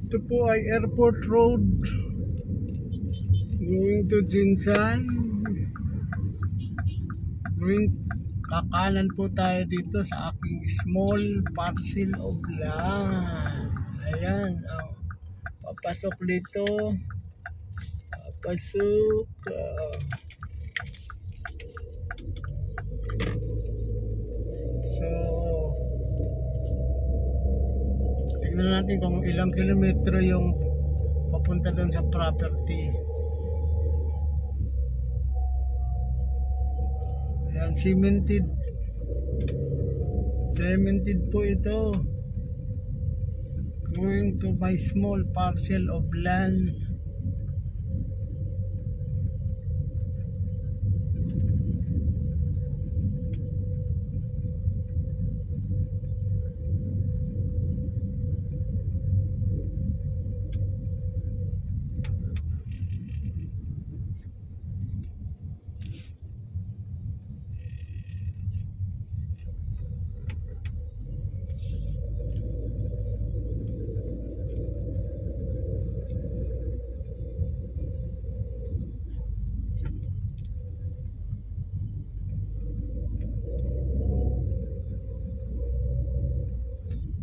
Ito po ay Airport Road going to Jinsan. Kakanan po tayo dito sa aking small parcel of land. Ayan, papasok dito. Papasok. So, tingnan natin kung ilang kilometro yung papunta doon sa property. Ayan, cemented po ito. Going to my small parcel of land.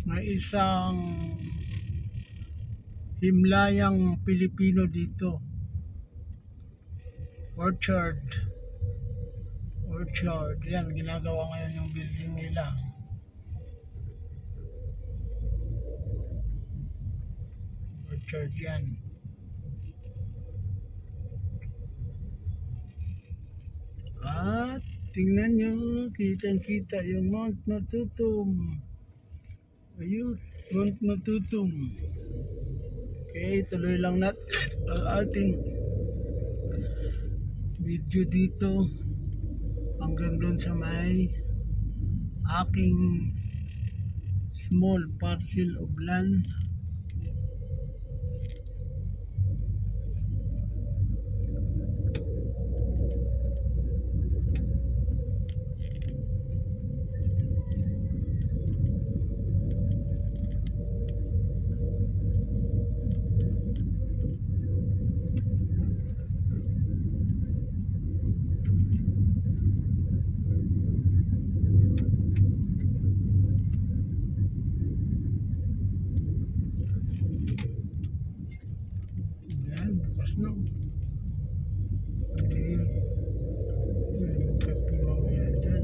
May isang himlayang Pilipino dito. Orchard. Yan, ginagawa ngayon yung building nila. Orchard yan. At tingnan nyo, kitang-kita yung Mount Matutum. Ayun, Mount Matutum. Okay, tuloy lang natin ang ating video dito hanggang doon sa may aking small parcel of land. No. Hindi magkapi mamaya dyan.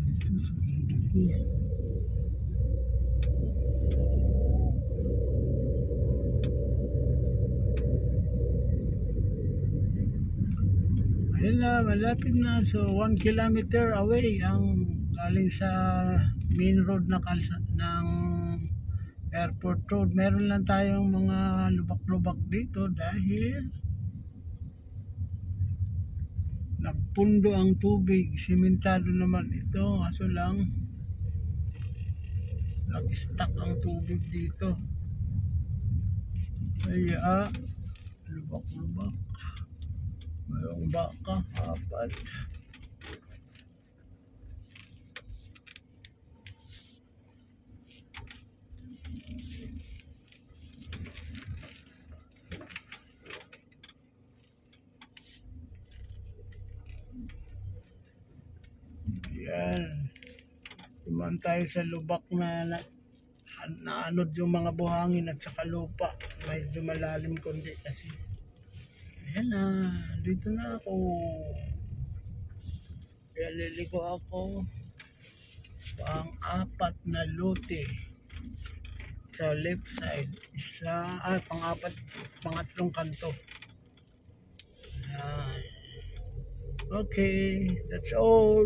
Ito sa ganda. Ayun na, malapit na. So 1 kilometer away ang galing sa main road na ng Airport Road. Meron lang tayong mga lubak-lubak dito dahil nagpundo ang tubig. Simentado naman ito, kaso lang nag-stuck ang tubig dito. Kaya lubak-lubak. Mayroong baka, apat. Yan. Tumaan tayo sa lubak na naanod yung mga buhangin at saka lupa. Medyo malalim kundi kasi. Ayan na, dito na ako. Kaya liliko ako. Pang-apat na lote. Sa left side. Pangatlong kanto. Ayan. Okay, that's all.